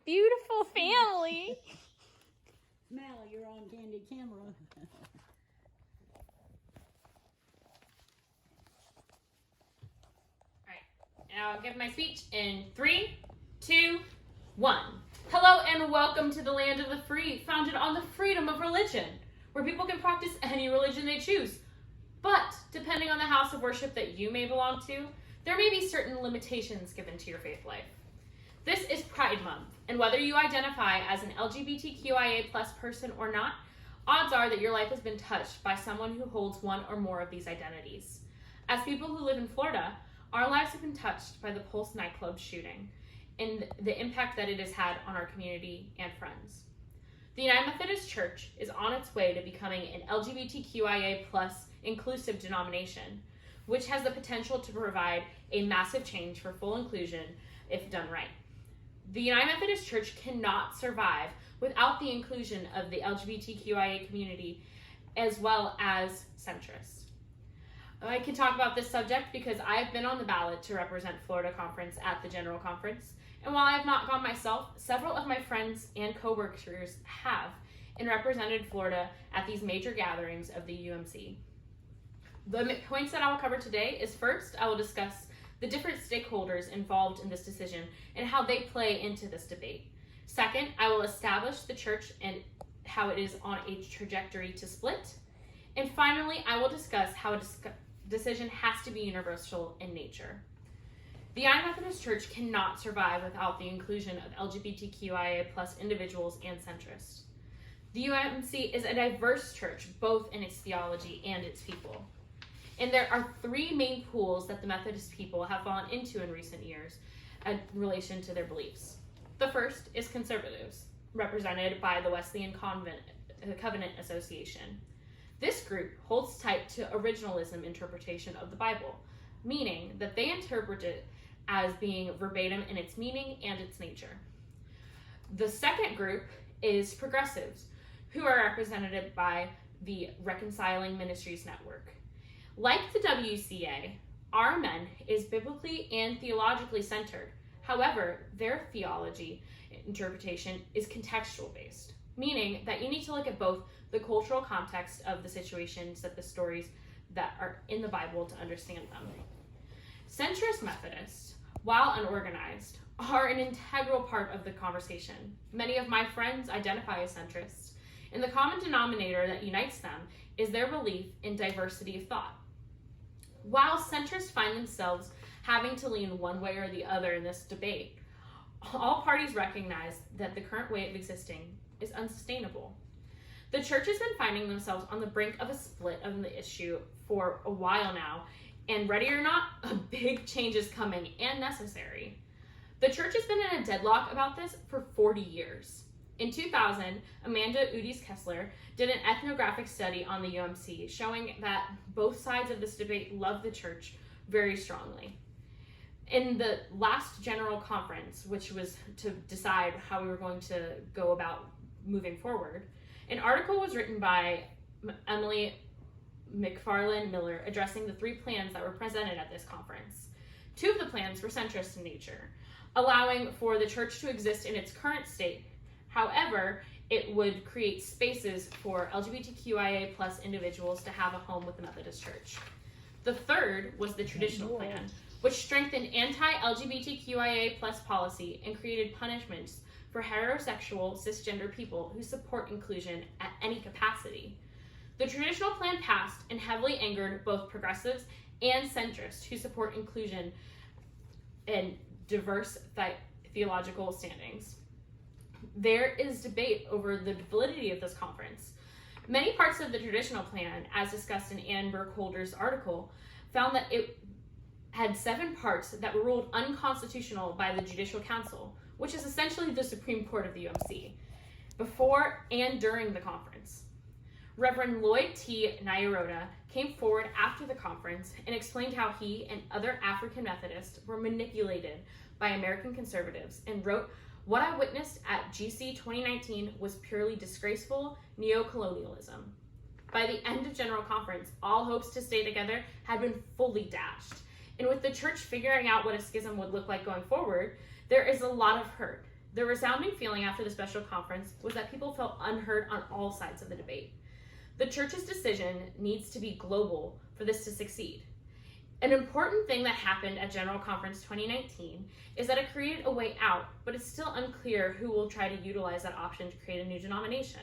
beautiful family. Smell, you're on candid camera. And I'll give my speech in 3, 2, 1. Hello and welcome to the land of the free, founded on the freedom of religion, where people can practice any religion they choose. But depending on the house of worship that you may belong to, there may be certain limitations given to your faith life. This is Pride Month, and whether you identify as an LGBTQIA+ person or not, odds are that your life has been touched by someone who holds one or more of these identities. As people who live in Florida, our lives have been touched by the Pulse nightclub shooting and the impact that it has had on our community and friends. The United Methodist Church is on its way to becoming an LGBTQIA+ inclusive denomination, which has the potential to provide a massive change for full inclusion if done right. The United Methodist Church cannot survive without the inclusion of the LGBTQIA community as well as centrists. I can talk about this subject because I've been on the ballot to represent Florida Conference at the General Conference, and while I have not gone myself, several of my friends and co-workers have and represented Florida at these major gatherings of the UMC. The points that I will cover today is first, I will discuss the different stakeholders involved in this decision and how they play into this debate. Second, I will establish the church and how it is on a trajectory to split. And finally, I will discuss how a decision has to be universal in nature. The United Methodist Church cannot survive without the inclusion of LGBTQIA+ individuals and centrists. The UMC is a diverse church, both in its theology and its people. And there are 3 main pools that the Methodist people have fallen into in recent years in relation to their beliefs. The first is conservatives, represented by the Wesleyan Covenant Association. This group holds tight to originalism interpretation of the Bible, meaning that they interpret it as being verbatim in its meaning and its nature. The second group is progressives, who are represented by the Reconciling Ministries Network. Like the WCA, our men is biblically and theologically centered. However, their theology interpretation is contextual based, meaning that you need to look at both the cultural context of the situations that the stories that are in the Bible to understand them. Centrist Methodists, while unorganized, are an integral part of the conversation. Many of my friends identify as centrists, and the common denominator that unites them is their belief in diversity of thought. While centrists find themselves having to lean one way or the other in this debate, all parties recognize that the current way of existing is unsustainable. The church has been finding themselves on the brink of a split of the issue for a while now, and ready or not, a big change is coming and necessary. The church has been in a deadlock about this for 40 years. In 2000, Amanda Udis Kessler did an ethnographic study on the UMC showing that both sides of this debate love the church very strongly. In the last general conference, which was to decide how we were going to go about moving forward, an article was written by Emily McFarland Miller addressing the 3 plans that were presented at this conference. 2 of the plans were centrist in nature, allowing for the church to exist in its current state. However, it would create spaces for LGBTQIA+ individuals to have a home with the Methodist Church. The third was the traditional plan, which strengthened anti-LGBTQIA+ policy and created punishments for heterosexual cisgender people who support inclusion at any capacity. The traditional plan passed and heavily angered both progressives and centrists who support inclusion and diverse theological standings. There is debate over the validity of this conference. Many parts of the traditional plan, as discussed in Amber Coulter's article, found that it had 7 parts that were ruled unconstitutional by the Judicial Council, which is essentially the Supreme Court of the UMC, before and during the conference. Reverend Lloyd T. Nyarota came forward after the conference and explained how he and other African Methodists were manipulated by American conservatives and wrote, "What I witnessed at GC 2019 was purely disgraceful neocolonialism." By the end of General Conference, all hopes to stay together had been fully dashed. And with the church figuring out what a schism would look like going forward, there is a lot of hurt. The resounding feeling after the special conference was that people felt unheard on all sides of the debate. The church's decision needs to be global for this to succeed. An important thing that happened at General Conference 2019 is that it created a way out, but it's still unclear who will try to utilize that option to create a new denomination.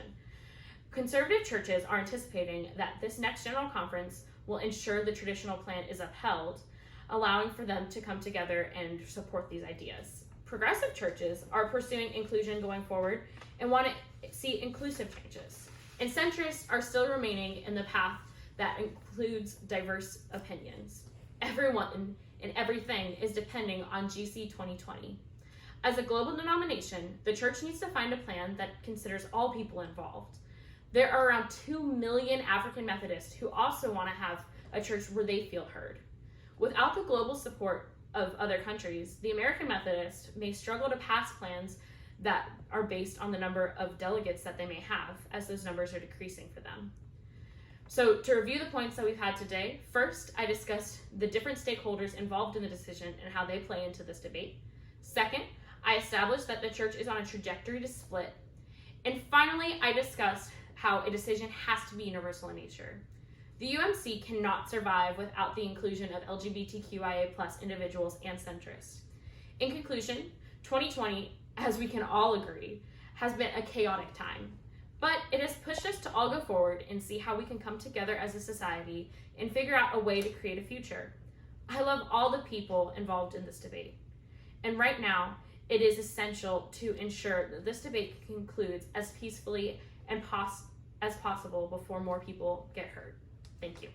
Conservative churches are anticipating that this next General Conference will ensure the traditional plan is upheld, allowing for them to come together and support these ideas. Progressive churches are pursuing inclusion going forward and want to see inclusive changes. And centrists are still remaining in the path that includes diverse opinions. Everyone and everything is depending on GC 2020. As a global denomination, the church needs to find a plan that considers all people involved. There are around 2 million African Methodists who also want to have a church where they feel heard. Without the global support of other countries, the American Methodists may struggle to pass plans that are based on the number of delegates that they may have, as those numbers are decreasing for them. So to review the points that we've had today, first, I discussed the different stakeholders involved in the decision and how they play into this debate. Second, I established that the church is on a trajectory to split. And finally, I discussed how a decision has to be universal in nature. The UMC cannot survive without the inclusion of LGBTQIA+ individuals and centrists. In conclusion, 2020, as we can all agree, has been a chaotic time, but it has pushed us to all go forward and see how we can come together as a society and figure out a way to create a future. I love all the people involved in this debate. And right now, it is essential to ensure that this debate concludes as peacefully and as possible before more people get hurt. Thank you.